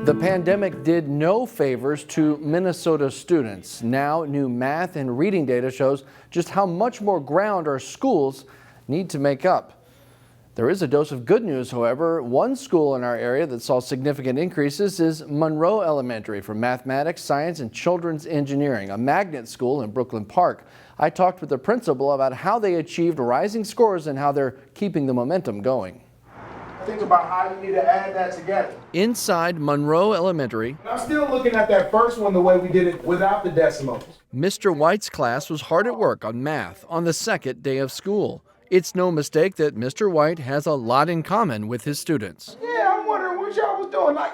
The pandemic did no favors to Minnesota students. Now, new math and reading data shows just how much more ground our schools need to make up. There is a dose of good news, however. One school in our area that saw significant increases is Monroe Elementary for mathematics, science, and children's engineering, a magnet school in Brooklyn Park. I talked with the principal about how they achieved rising scores and how they're keeping the momentum going. Think about how you need to add that together. Inside Monroe Elementary, I'm still looking at that first one the way we did it without the decimals. Mr. White's class was hard at work on math on the second day of school. It's no mistake that Mr. White has a lot in common with his students. Yeah, I'm wondering what y'all was doing. Like,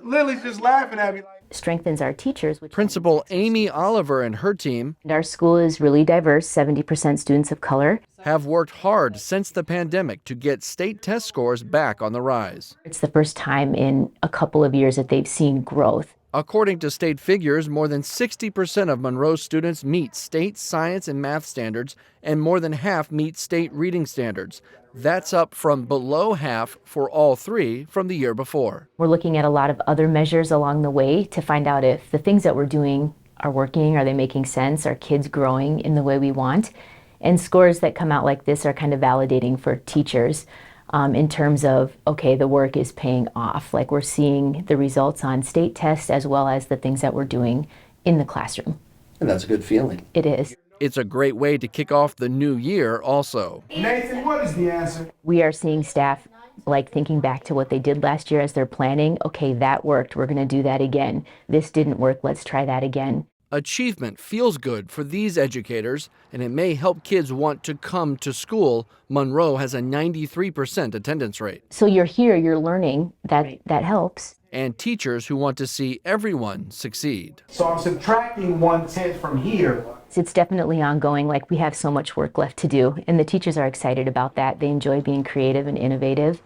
Lily's just laughing at me. Strengthens our teachers. Principal Amy Oliver and her team, And our school is really diverse, 70% students of color. have worked hard since the pandemic to get state test scores back on the rise. It's the first time in a couple of years that they've seen growth. According to state figures, more than 60% of Monroe students meet state science and math standards, and more than half meet state reading standards. That's up from below half for all three from the year before. We're looking at a lot of other measures along the way to find out if the things that we're doing are working, are they making sense, are kids growing in the way we want? And scores that come out like this are kind of validating for teachers. In terms of, okay, the work is paying off. Like we're seeing the results on state tests as well as the things that we're doing in the classroom. And that's a good feeling. It is. It's a great way to kick off the new year also. Nathan, what is the answer? We are seeing staff like thinking back to what they did last year as they're planning. Okay, that worked. We're going to do that again. This didn't work. Let's try that again. Achievement feels good for these educators, and it may help kids want to come to school. Monroe has a 93% attendance rate. So you're here, you're learning, that helps. And teachers who want to see everyone succeed. So I'm subtracting 1/10 from here. It's definitely ongoing. Like we have so much work left to do, and the teachers are excited about that. They enjoy being creative and innovative.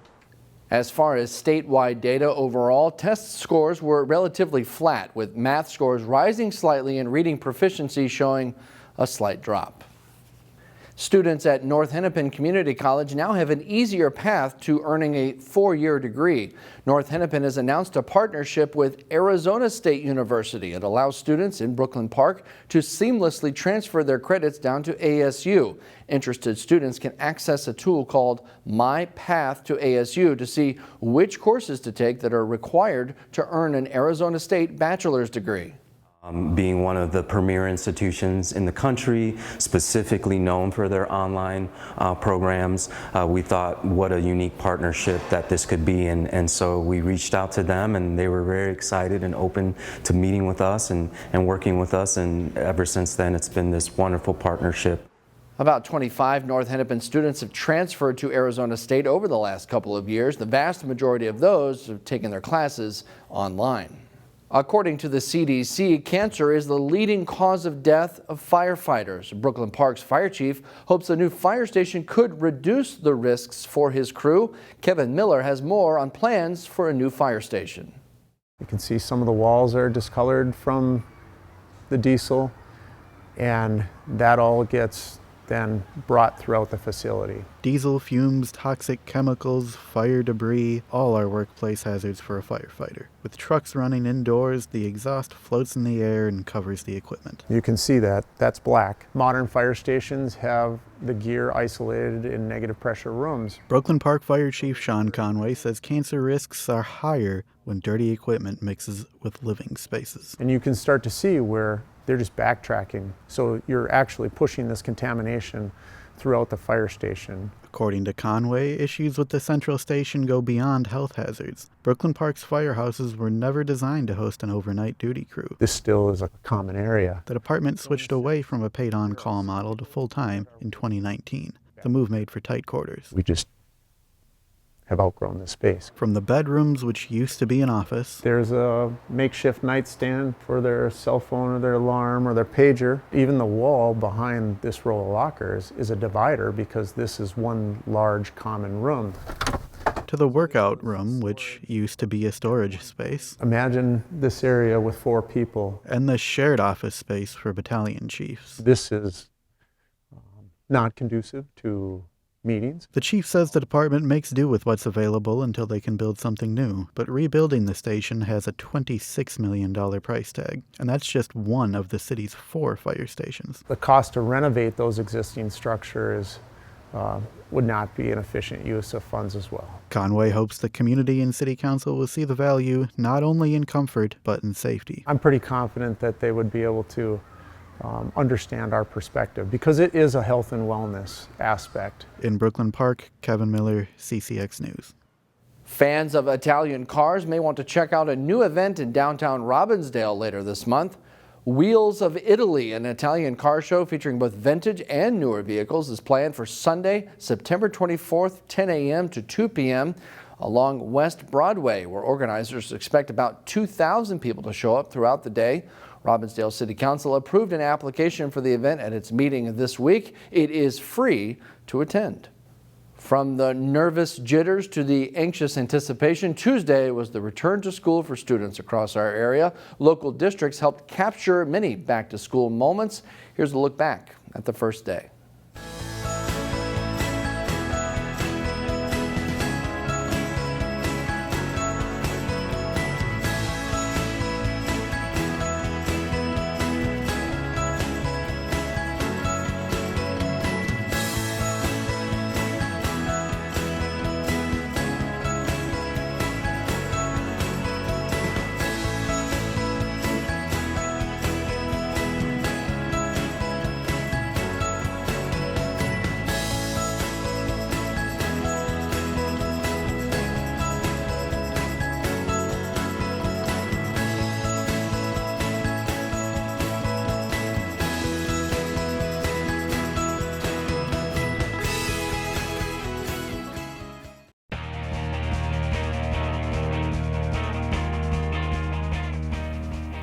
As far as statewide data overall, test scores were relatively flat, with math scores rising slightly and reading proficiency showing a slight drop. Students at North Hennepin Community College now have an easier path to earning a 4-year degree. North Hennepin has announced a partnership with Arizona State University. It allows students in Brooklyn Park to seamlessly transfer their credits down to ASU. Interested students can access a tool called My Path to ASU to see which courses to take that are required to earn an Arizona State bachelor's degree. Being one of the premier institutions in the country, specifically known for their online programs, we thought what a unique partnership that this could be, and so we reached out to them, and they were very excited and open to meeting with us and working with us, and ever since then it's been this wonderful partnership. About 25 North Hennepin students have transferred to Arizona State over the last couple of years. The vast majority of those have taken their classes online. According to the CDC, cancer is the leading cause of death of firefighters. Brooklyn Park's fire chief hopes the new fire station could reduce the risks for his crew. Kevin Miller has more on plans for a new fire station. You can see some of the walls are discolored from the diesel, and that all gets then brought throughout the facility. Diesel fumes, toxic chemicals, fire debris, all are workplace hazards for a firefighter. With trucks running indoors, the exhaust floats in the air and covers the equipment. You can see that, that's black. Modern fire stations have the gear isolated in negative pressure rooms. Brooklyn Park Fire Chief Sean Conway says cancer risks are higher when dirty equipment mixes with living spaces. And you can start to see where they're just backtracking. So you're actually pushing this contamination throughout the fire station. According to Conway, issues with the central station go beyond health hazards. Brooklyn Park's firehouses were never designed to host an overnight duty crew. This still is a common area. The department switched away from a paid on-call model to full-time in 2019. The move made for tight quarters. We just have outgrown this space. From the bedrooms, which used to be an office, there's a makeshift nightstand for their cell phone or their alarm or their pager. Even the wall behind this row of lockers is a divider because this is one large common room. To the workout room, which used to be a storage space. Imagine this area with 4 people. And the shared office space for battalion chiefs. This is not conducive to meetings. The chief says the department makes do with what's available until they can build something new, but rebuilding the station has a $26 million price tag, and that's just one of the city's 4 fire stations. The cost to renovate those existing structures would not be an efficient use of funds as well. Conway hopes the community and city council will see the value not only in comfort, but in safety. I'm pretty confident that they would be able to understand our perspective, because it is a health and wellness aspect. In Brooklyn Park, Kevin Miller, CCX News. Fans of Italian cars may want to check out a new event in downtown Robbinsdale later this month. Wheels of Italy, an Italian car show featuring both vintage and newer vehicles, is planned for Sunday, September 24th, 10 a.m. to 2 p.m. along West Broadway, where organizers expect about 2,000 people to show up throughout the day. Robbinsdale City Council approved an application for the event at its meeting this week. It is free to attend. From the nervous jitters to the anxious anticipation, Tuesday was the return to school for students across our area. Local districts helped capture many back-to-school moments. Here's a look back at the first day.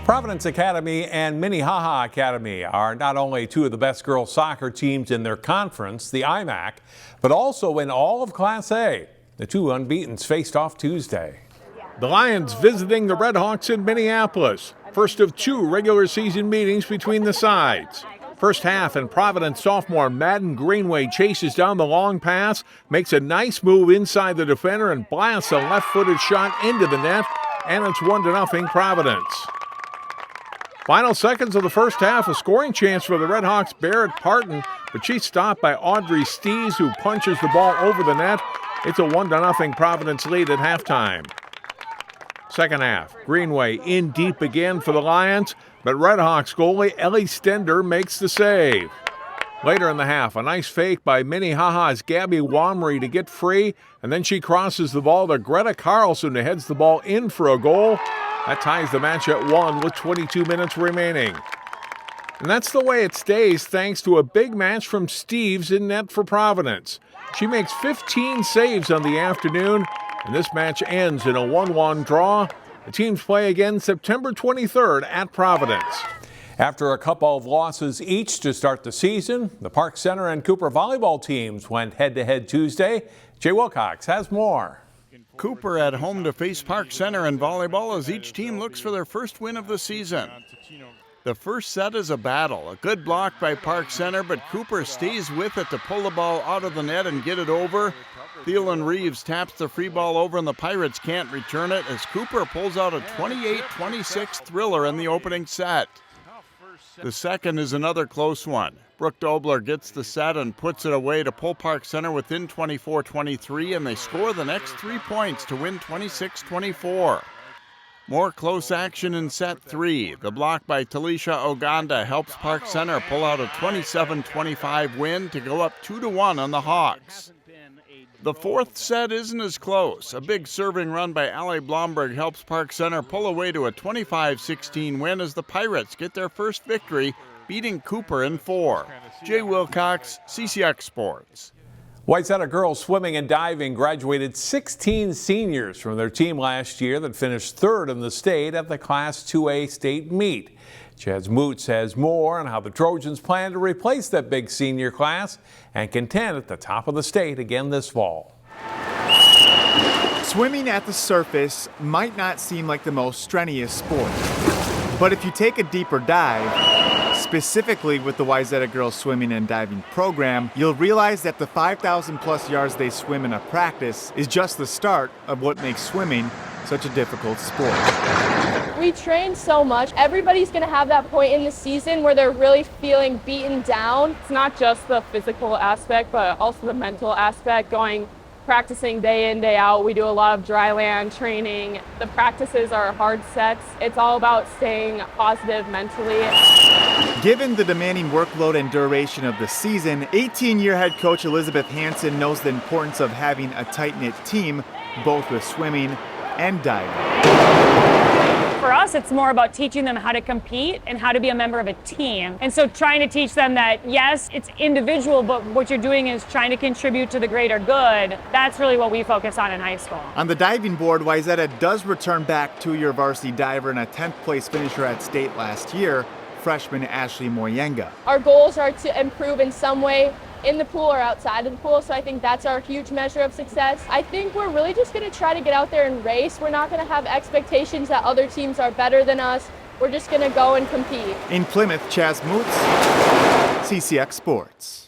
Providence Academy and Minnehaha Academy are not only 2 of the best girls soccer teams in their conference, the IMAC, but also in all of Class A. The 2 unbeatens faced off Tuesday. The Lions visiting the Redhawks in Minneapolis. First of 2 regular season meetings between the sides. First half, and Providence sophomore Madden Greenway chases down the long pass, makes a nice move inside the defender and blasts a left-footed shot into the net, and it's 1-0 Providence. Final seconds of the first half, a scoring chance for the Redhawks, Barrett Parton, but she's stopped by Audrey Stees, who punches the ball over the net. It's a 1-0 Providence lead at halftime. Second half, Greenway in deep again for the Lions, but Redhawks goalie Ellie Stender makes the save. Later in the half, a nice fake by Minnehaha's Gabby Wamry to get free, and then she crosses the ball to Greta Carlson, who heads the ball in for a goal. That ties the match at 1 with 22 minutes remaining. And that's the way it stays thanks to a big match from Steves in net for Providence. She makes 15 saves on the afternoon, and this match ends in a 1-1 draw. The teams play again September 23rd at Providence. After a couple of losses each to start the season, the Park Center and Cooper volleyball teams went head-to-head Tuesday. Jay Wilcox has more. Cooper at home to face Park Center in volleyball as each team looks for their first win of the season. The first set is a battle. A good block by Park Center, but Cooper stays with it to pull the ball out of the net and get it over. Thielen Reeves taps the free ball over and the Pirates can't return it as Cooper pulls out a 28-26 thriller in the opening set. The second is another close one. Brooke Dobler gets the set and puts it away to pull Park Center within 24-23, and they score the next 3 points to win 26-24. More close action in set 3. The block by Talisha Oganda helps Park Center pull out a 27-25 win to go up 2-1 on the Hawks. The fourth set isn't as close. A big serving run by Allie Blomberg helps Park Center pull away to a 25-16 win as the Pirates get their first victory, beating Cooper in 4. Jay Wilcox, CCX Sports. Wayzata girls swimming and diving graduated 16 seniors from their team last year that finished 3rd in the state at the Class 2A state meet. Chaz Moots has more on how the Trojans plan to replace that big senior class and contend at the top of the state again this fall. Swimming at the surface might not seem like the most strenuous sport, but if you take a deeper dive, Specifically with the Wayzata girls swimming and diving program, you'll realize that the 5,000 plus yards they swim in a practice is just the start of what makes swimming such a difficult sport. We train so much. Everybody's going to have that point in the season where they're really feeling beaten down. It's not just the physical aspect, but also the mental aspect, practicing day in, day out. We do a lot of dry land training. The practices are hard sets. It's all about staying positive mentally. Given the demanding workload and duration of the season, 18-year head coach Elizabeth Hansen knows the importance of having a tight-knit team, both with swimming and diving. For us, it's more about teaching them how to compete and how to be a member of a team. And so trying to teach them that, yes, it's individual, but what you're doing is trying to contribute to the greater good. That's really what we focus on in high school. On the diving board, Wayzata does return back two-year varsity diver and a 10th place finisher at state last year, freshman Ashley Moyenga. Our goals are to improve in some way in the pool or outside of the pool, so I think that's our huge measure of success. I think we're really just going to try to get out there and race. We're not going to have expectations that other teams are better than us. We're just going to go and compete. In Plymouth, Chaz Moots, CCX Sports.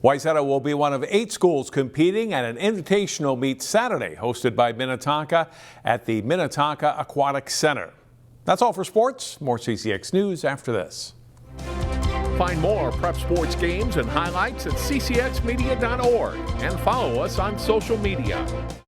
Wayzata will be one of 8 schools competing at an invitational meet Saturday, hosted by Minnehaha at the Minnehaha Aquatic Center. That's all for sports. More CCX News after this. Find more prep sports games and highlights at ccxmedia.org and follow us on social media.